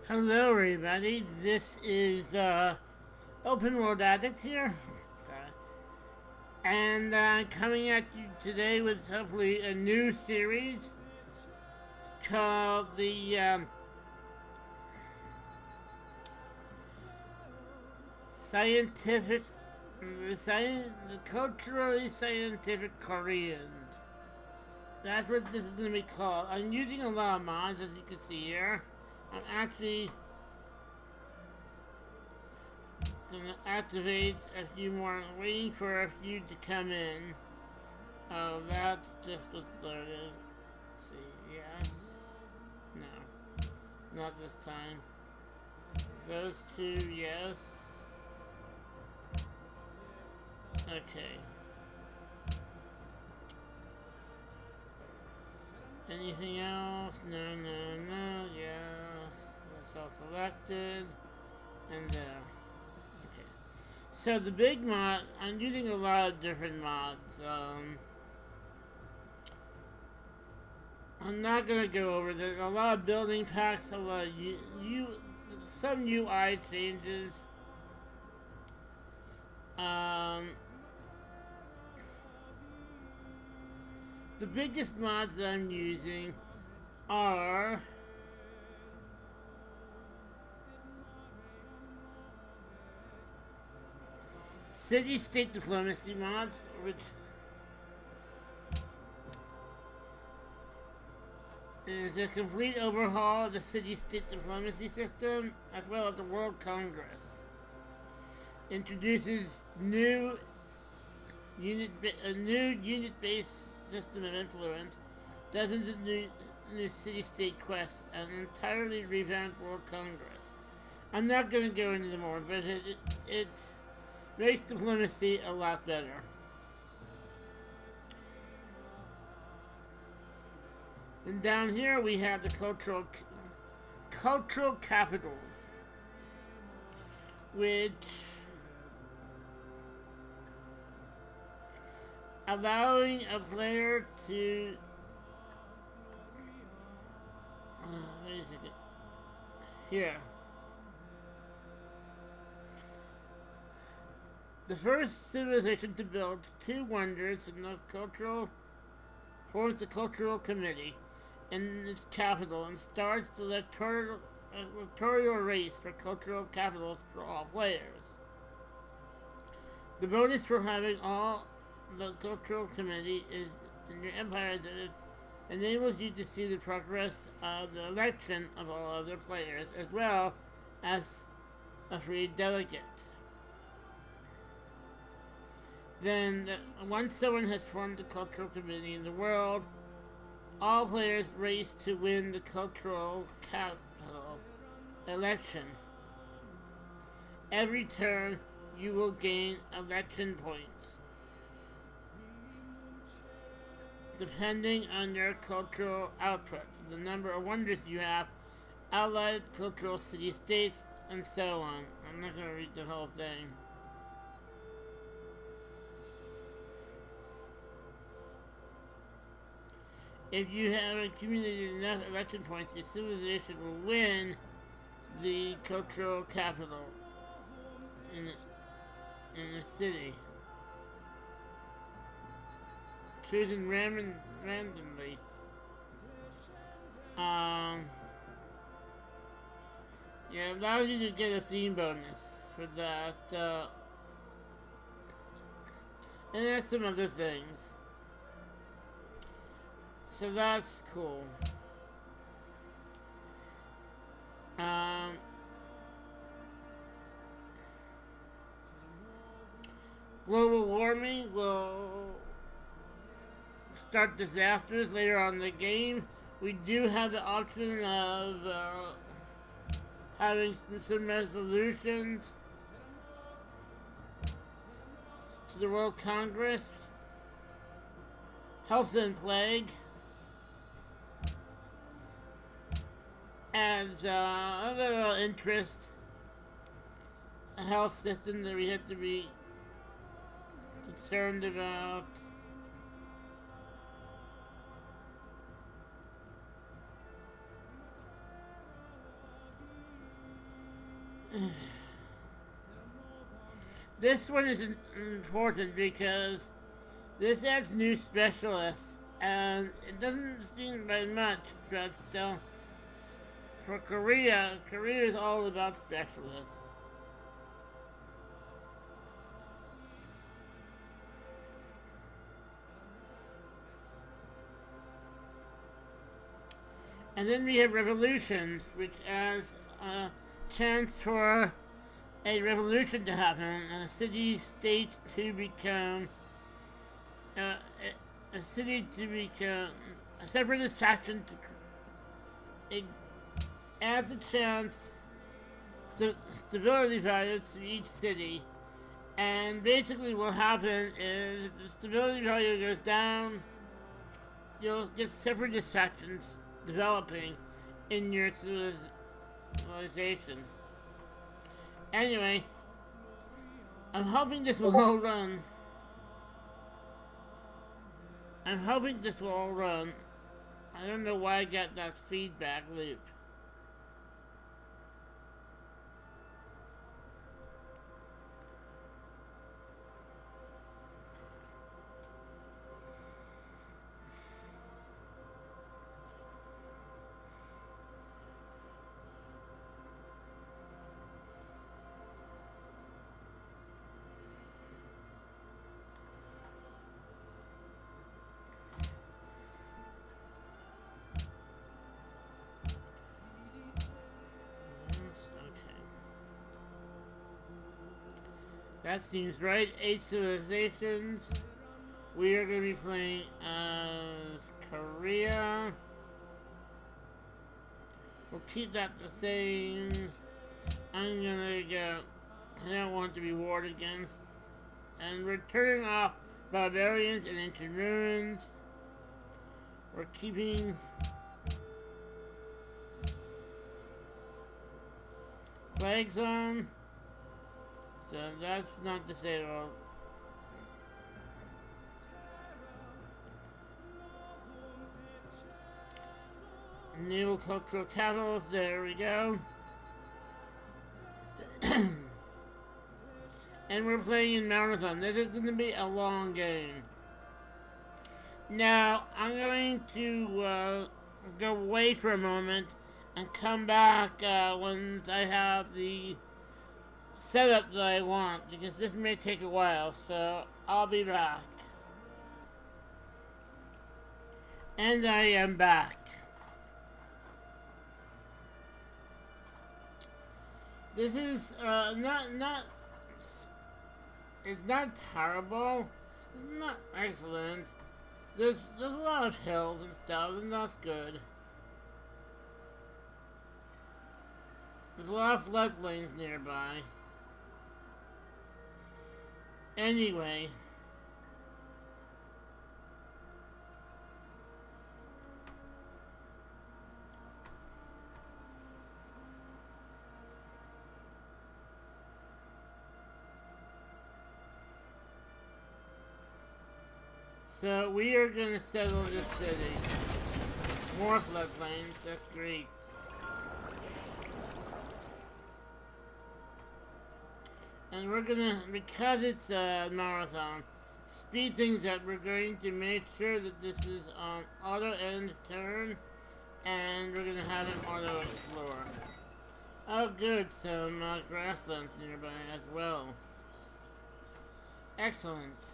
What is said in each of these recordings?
Hello, everybody. This is OpenWorldAddict here, and coming at you today with hopefully a new series called scientific, the culturally scientific Koreans. That's what this is going to be called. I'm using a lot of mods, as you can see here. I'm actually gonna activate a few more. I'm waiting for a few to come in. Oh, that's just was loaded. Let's see, yes. No. Not this time. Those two, yes. Okay. Anything else? No, yes. That's all selected. And there. Okay. So the big mod, I'm using a lot of different mods. I'm not gonna go over there. A lot of building packs, a lot of some UI changes. The biggest mods that I'm using are city-state diplomacy mods, which is a complete overhaul of the city-state diplomacy system, as well as the World Congress. Introduces a new unit-based system of influence, dozens of new city-state quests, and an entirely revamped World Congress. I'm not going to go into the more, but it makes diplomacy a lot better. And down here we have the cultural capitals, which allowing a player to wait a second. Here. The first civilization to build two wonders in the cultural forms the cultural committee in its capital and starts the electoral race for cultural capitals for all players. The bonus for having all the cultural committee is in your empire that it enables you to see the progress of the election of all other players, as well as a free delegate. Then, once someone has formed a cultural committee in the world, all players race to win the cultural capital election. Every turn, you will gain election points, depending on your cultural output, the number of wonders you have, allied cultural city-states, and so on. I'm not going to read the whole thing. If you have accumulated enough election points, your civilization will win the cultural capital in the city, chosen randomly. Yeah, it allows you to get a theme bonus for that, and that's some other things. So that's cool. Global warming will start disasters later on in the game. We do have the option of having some resolutions to the World Congress. Health and plague. Adds a little interest, a health system that we have to be concerned about. This one is important because this adds new specialists, and it doesn't seem very much, but for Korea is all about specialists. And then we have revolutions, which adds a chance for a revolution to happen, a city-state to become a city to become a separatist faction. It adds a chance stability value to each city, and basically what happens is if the stability value goes down, you'll get separatist factions developing in your civilization. Anyway, I'm hoping this will all run. I don't know why I got that feedback loop. That seems right. 8 civilizations. We are going to be playing as Korea. We'll keep that the same. I'm going to go. I don't want to be warred against. And we're turning off barbarians and ancient ruins. We're keeping flags on. So that's not disabled. New cultural capitals, there we go. And we're playing in Marathon. This is going to be a long game. Now, I'm going to go away for a moment and come back once I have the setup that I want, because this may take a while, so I'll be back. And I am back. This is it's not terrible, it's not excellent. There's a lot of hills and stuff, and that's good. There's a lot of floodplains nearby. Anyway, so we are going to settle this city. More floodplains, that's great. And we're gonna, because it's a marathon, speed things up. We're going to make sure that this is on auto end turn, and we're gonna have an auto explore. Oh good, some grasslands nearby as well. Excellent.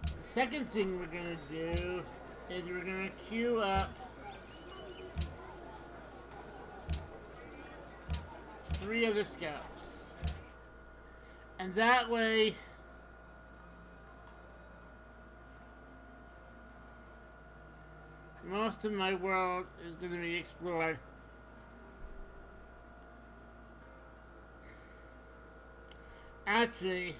The second thing we're gonna do is we're gonna queue up 3 other scouts. And that way, most of my world is going to be explored. Actually,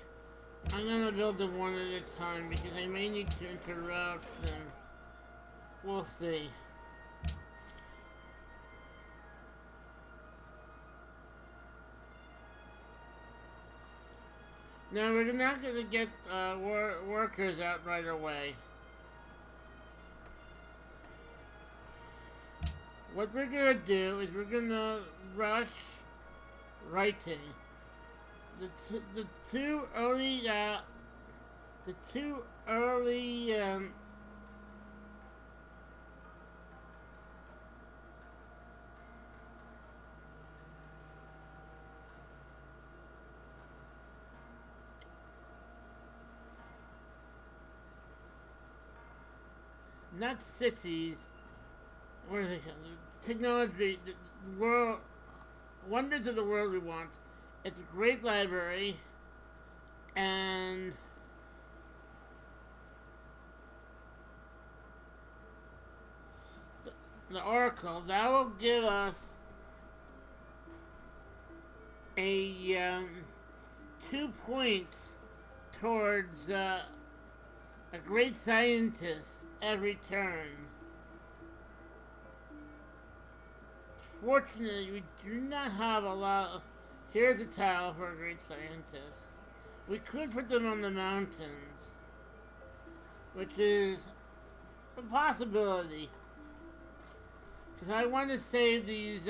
I'm going to build them one at a time because I may need to interrupt them. We'll see. Now, we're not going to get workers out right away. what we're gonna do is we're gonna rush writing. The two early not cities. What are they called? Technology, the world, wonders of the world we want. It's a great library, and the Oracle that will give us a 2 points towards a great scientist every turn. Fortunately, we do not have a lot of... Here's a tile for a great scientist. We could put them on the mountains, which is a possibility. Because I want to save these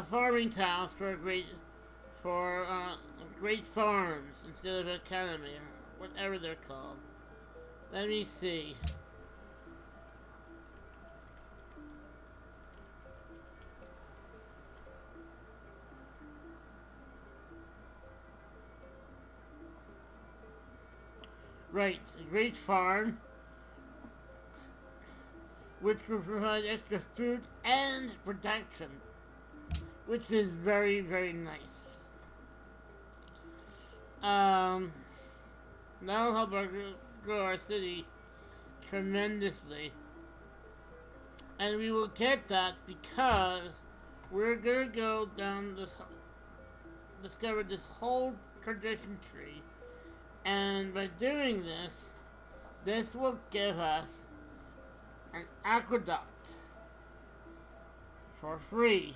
farming tiles for great farms instead of economy or whatever they're called. Let me see. Right, a great farm, which will provide extra food and protection, which is very, very nice. That'll help grow our city tremendously. And we will get that because we're gonna go down discover this whole tradition tree. And by doing this, this will give us an aqueduct for free.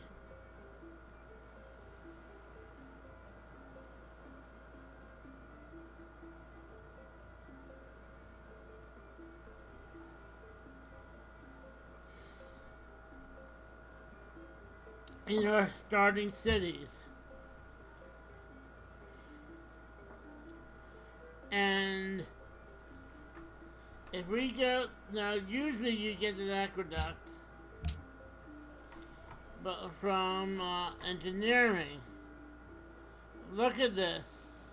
In our starting cities. And if we go, now usually you get an aqueduct, but from engineering, look at this.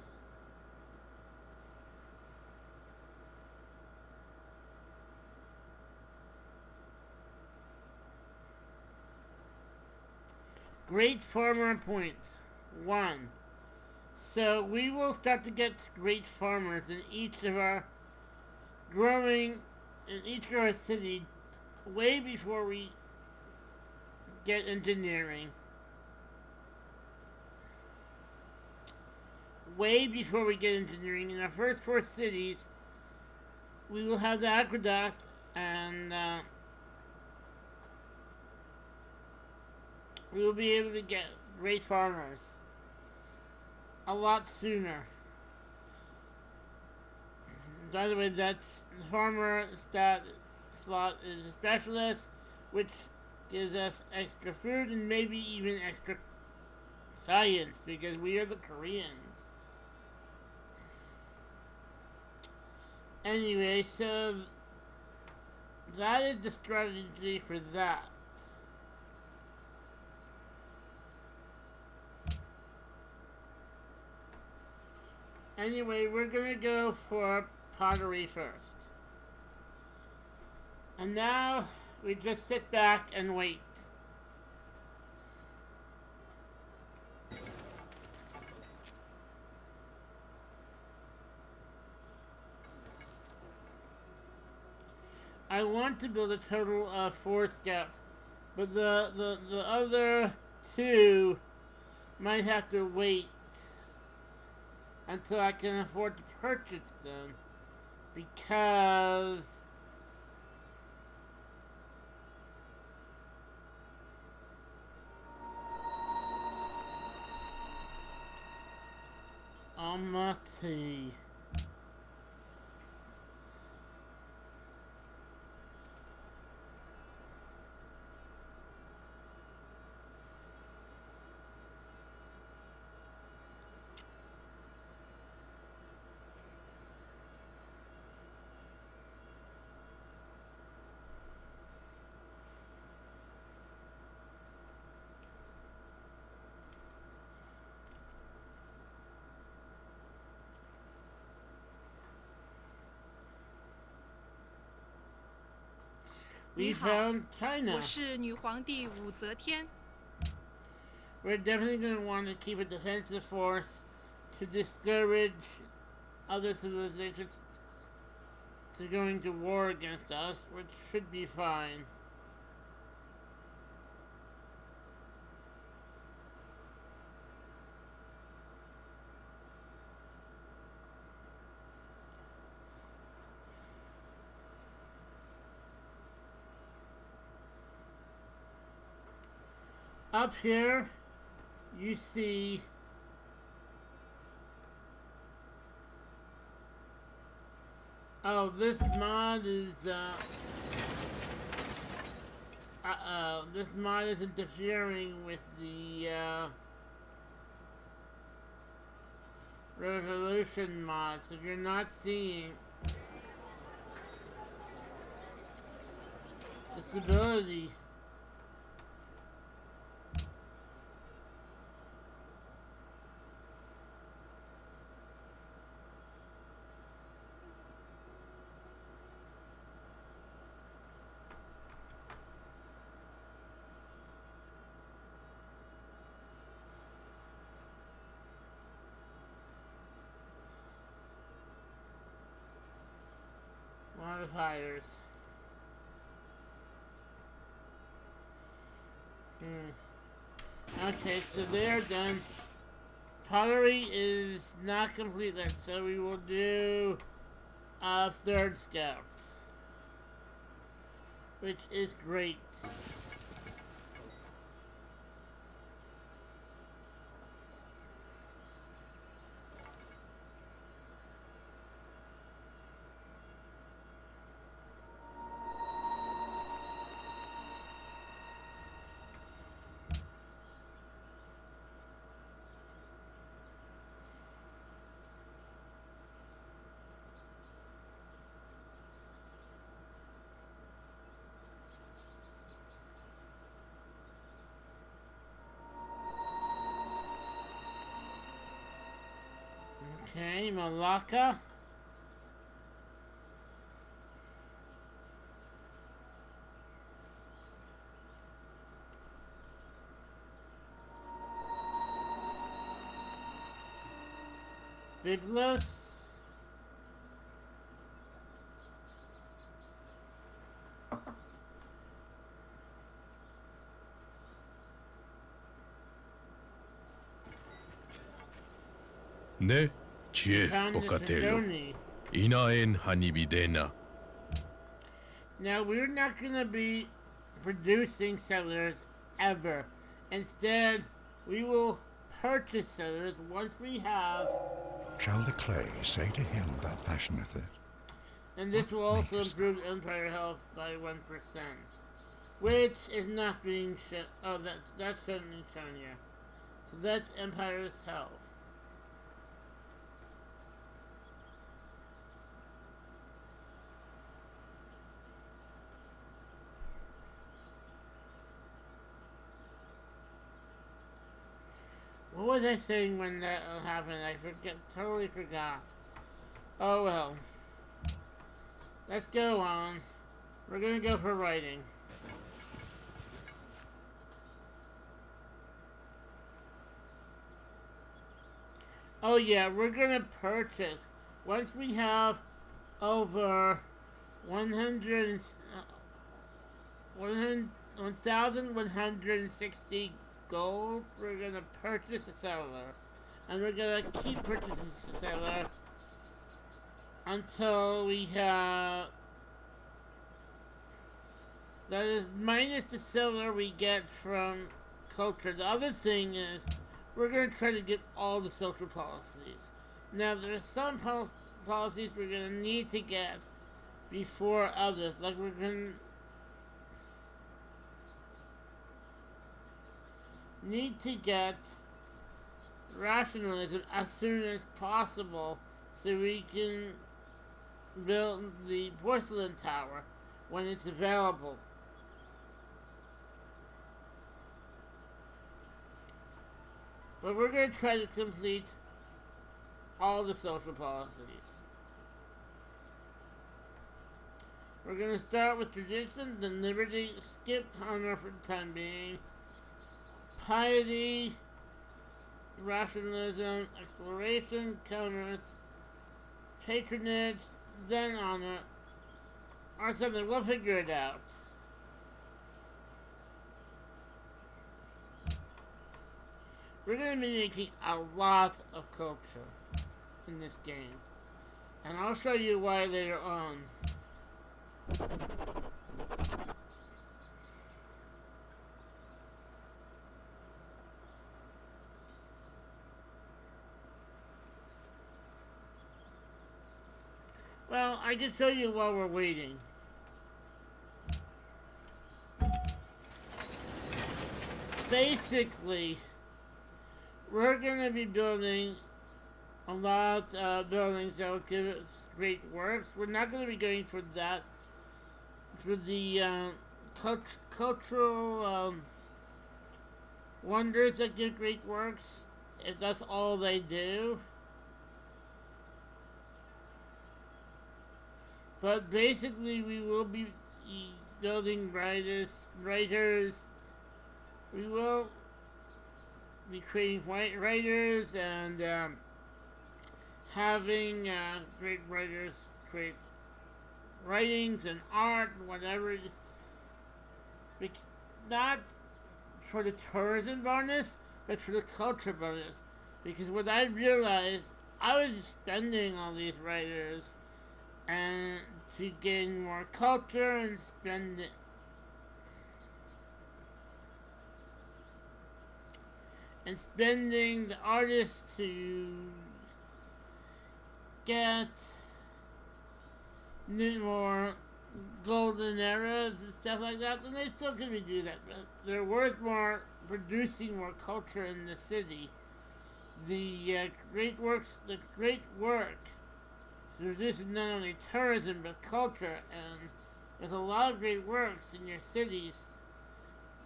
Great farmer points, 1. So we will start to get great farmers in each of our city way before we get engineering. Way before we get engineering. In our first 4 cities, we will have the aqueduct and we will be able to get great farmers a lot sooner. By the way, that's the farmer slot is a specialist, which gives us extra food and maybe even extra science because we are the Koreans. Anyway, so that is the strategy for that. Anyway, we're gonna go for pottery first. And now we just sit back and wait. I want to build a total of 4 scouts, but the other 2 might have to wait until I can afford to purchase them, because Almighty. We found China. 我是女皇帝武则天。 We're definitely going to want to keep a defensive force to discourage other civilizations to going to war against us, which should be fine. Up here, you see this mod is this mod is interfering with the revolution mod, so you're not seeing the stability. Modifiers. Okay, so they're done. Pottery is not complete yet, so we will do a third scout, which is great. Okay, Malacca. Byblos. 네, Chief Pocatello. Inaen hanibidena. Now, we're not going to be producing settlers ever. Instead, we will purchase settlers once we have... Shall the clay say to him that fashioneth it? And this will also improve Empire health by 1%. Which is not being shown... Oh, that's certainly shown here. So that's Empire's health. What was I saying when that happened? I totally forgot. Oh well. Let's go on. We're gonna go for writing. Oh yeah, we're gonna purchase. Once we have over 1,160 gold, we're gonna purchase a settler, and we're gonna keep purchasing the settler until we have, that is minus the settler we get from culture. The other thing is we're gonna try to get all the social policies. Now there's some policies we're gonna need to get before others, like we're gonna need to get rationalism as soon as possible so we can build the porcelain tower when it's available. But we're going to try to complete all the social policies. We're going to start with tradition, then liberty, skip honor for the time being, piety, rationalism, exploration, commerce, patronage, then honor, or something. We'll figure it out. We're going to be making a lot of culture in this game. And I'll show you why later on. Well, I can show you while we're waiting. Basically, we're going to be building a lot of buildings that will give us great works. We're not going to be going for that, for the cultural wonders that give great works, if that's all they do. But basically, we will be building writers. We will be creating writers and having great writers create writings and art and whatever. Not for the tourism bonus, but for the culture bonus. Because what I realized, I was spending all these writers and to gain more culture and spending the artists to get more golden eras and stuff like that, then they still can do that. But they're worth more producing more culture in the city. The great work. So this is not only tourism but culture, and there's a lot of great works in your cities.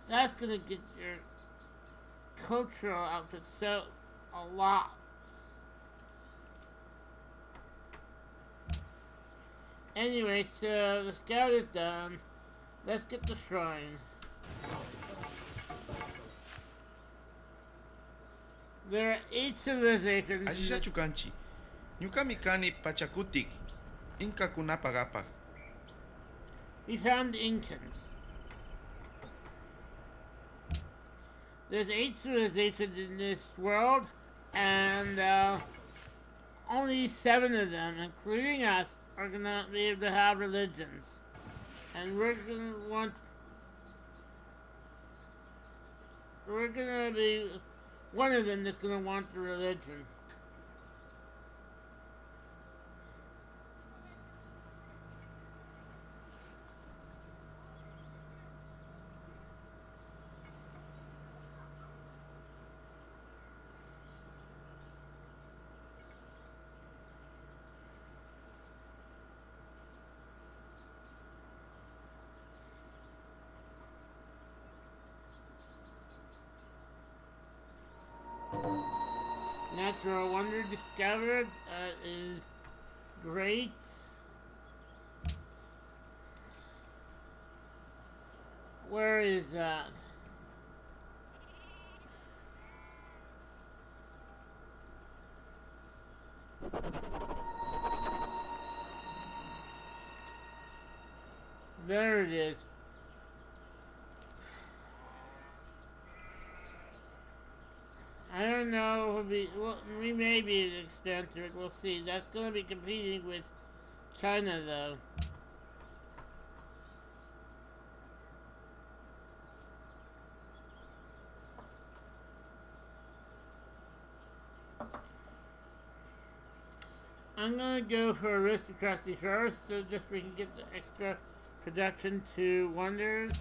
That's gonna get your cultural output so a lot. Anyway, so the scout is done. Let's get the shrine. There are 8 civilizations. Aja chukanchi. Nyukamikani pachakutik. Inka kunapagapak. We found the Incans. There's 8 civilizations in this world, and only 7 of them, including us, are gonna be able to have religions. And we're gonna be one of them that's gonna want the religion. Natural wonder discovered is great. Where is that? There it is. I don't know. We may be expensive. We'll see. That's going to be competing with China, though. I'm going to go for aristocracy first, so just we can get the extra production to wonders.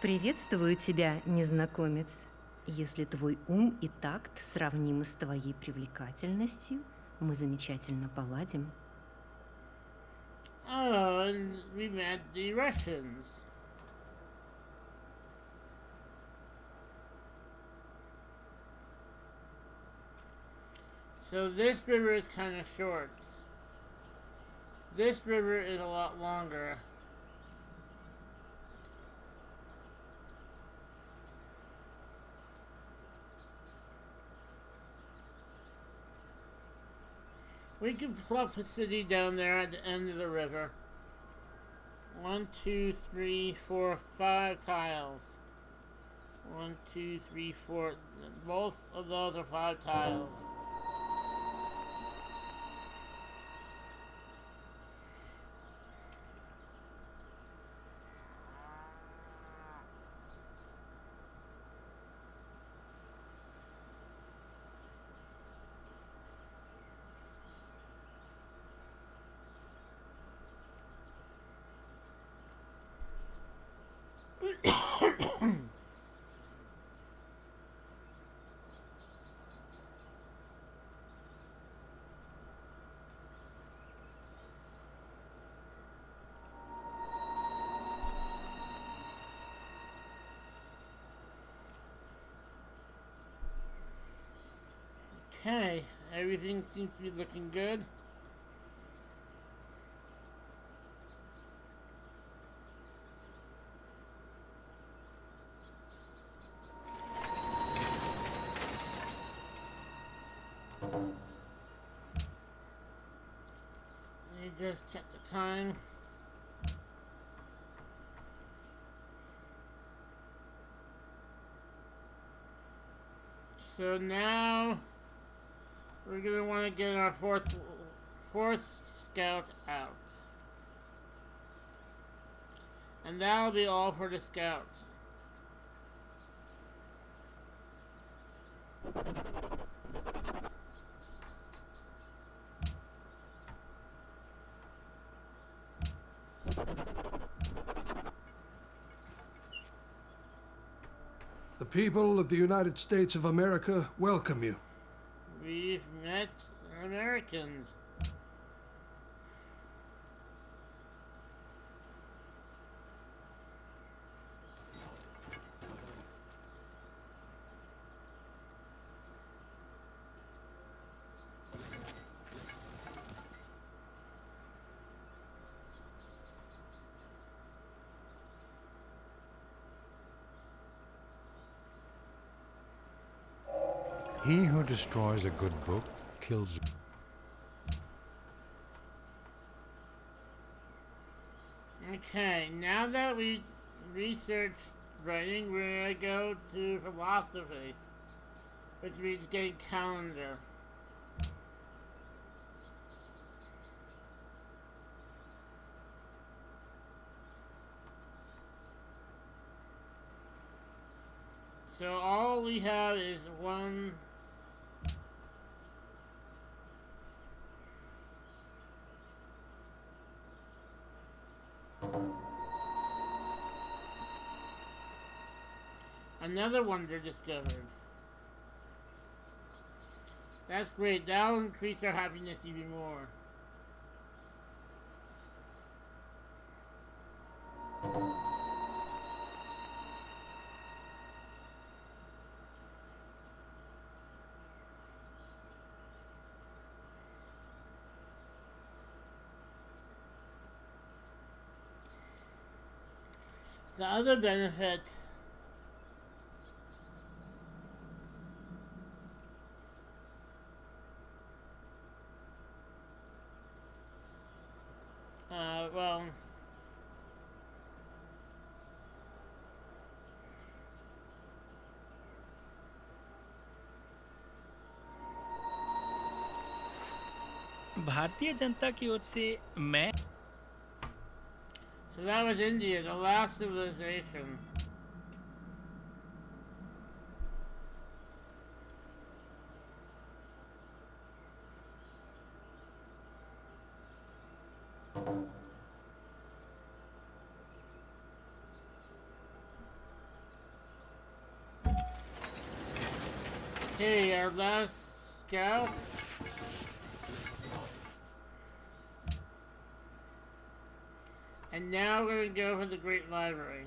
Приветствую тебя, незнакомец. Если твой ум и такт сравнимы с твоей привлекательностью, мы замечательно поладим. Oh, and we met the Russians. So this river is kind of short. This river is a lot longer. We can plop a city down there at the end of the river. 1, 2, 3, 4, 5 tiles. 1, 2, 3, 4. Both of those are 5 tiles. Okay, everything seems to be looking good. Let me just check the time. So now we're gonna want to get our fourth scout out. And that'll be all for the scouts. The people of the United States of America welcome you. We've met Americans. He who destroys a good book kills. Okay, now that we researched writing, we're gonna go to philosophy, which means getting calendar. So all we have is one. Another wonder discovered. That's great. That'll increase our happiness even more. The other benefit well, Bharatiya Janata की ओर से मैं so that was India, the last civilization. Okay, our last scout. And now we're going to go for the Great Library.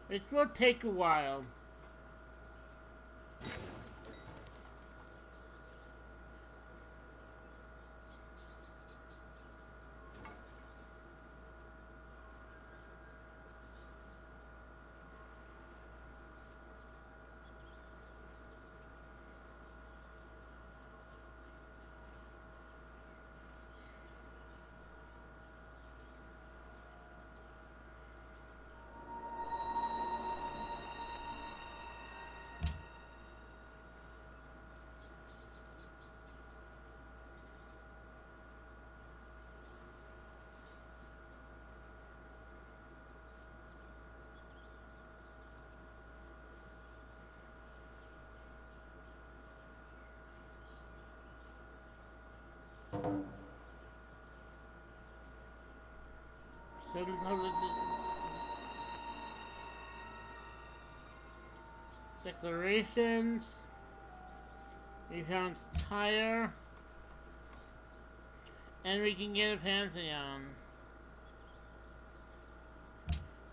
Which will take a while. Declarations. We found Tyre. And we can get a Pantheon.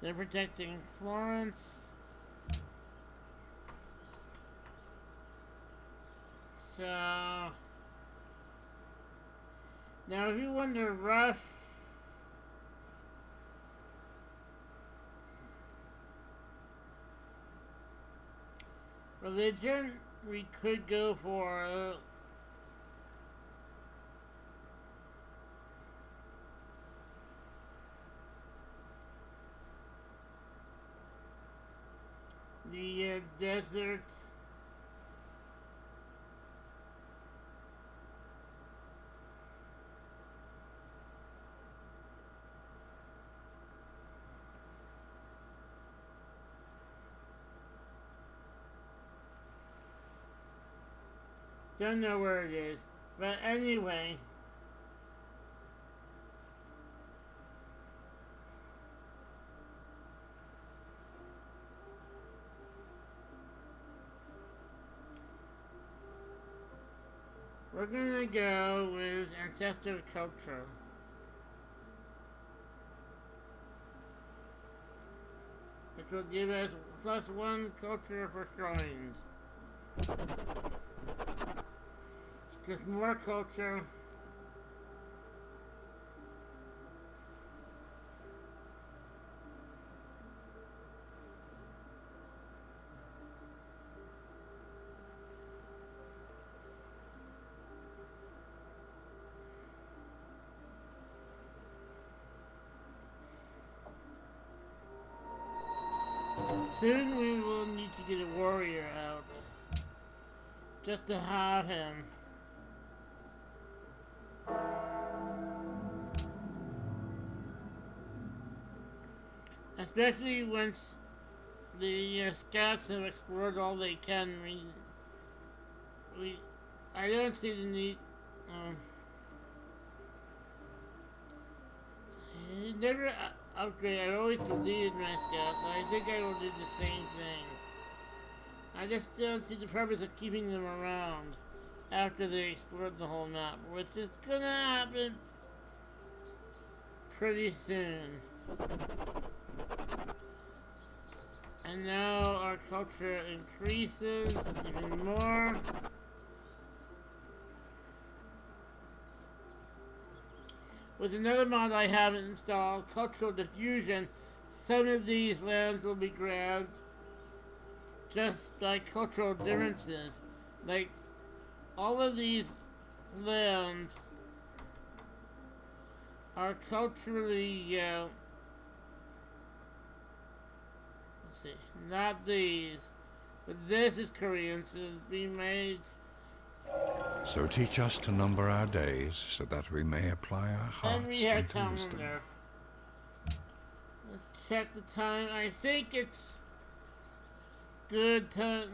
They're protecting Florence. So now if you wonder rough religion, we could go for the desert. Don't know where it is. But anyway. We're gonna go with ancestor culture. Which will give us +1 culture for shrines. Just more culture. Soon we will need to get a warrior out. Just to have him. Especially once the scouts have explored all they can. I don't see the need. Never upgrade. I always deleted my scouts, so I think I will do the same thing. I just don't see the purpose of keeping them around after they explored the whole map, which is gonna happen pretty soon. And now our culture increases even more. With another mod I haven't installed, Cultural Diffusion, some of these lands will be grabbed just by cultural differences. Like, all of these lands are culturally, let's see, not these, but this is Korean, so it's being made. So teach us to number our days, so that we may apply our hearts And we have unto wisdom. calendar. Let's check the time. I think it's good time,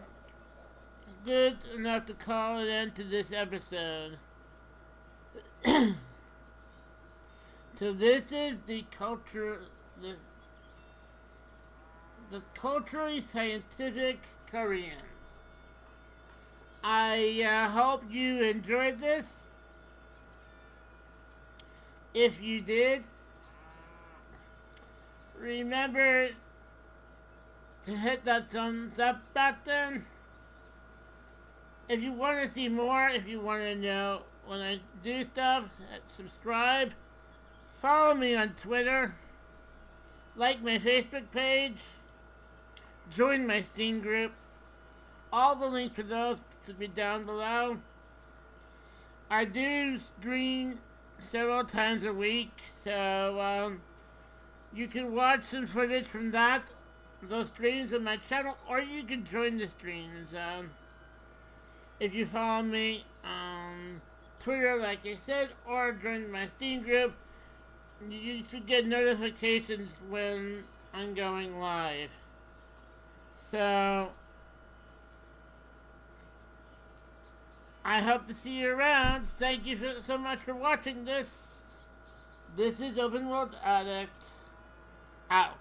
good enough to call it end to this episode. So this is the culturally scientific Koreans. I hope you enjoyed this. If you did, remember to hit that thumbs up button. If you want to see more, if you want to know when I do stuff, subscribe. Follow me on Twitter. Like my Facebook page. Join my Steam group. All the links for those should be down below. I do stream several times a week, so you can watch some footage from those streams on my channel, or you can join the streams. If you follow me on Twitter, like I said, or join my Steam group, you should get notifications when I'm going live. So, I hope to see you around. Thank you so much for watching this. This is OpenWorldAddict, out.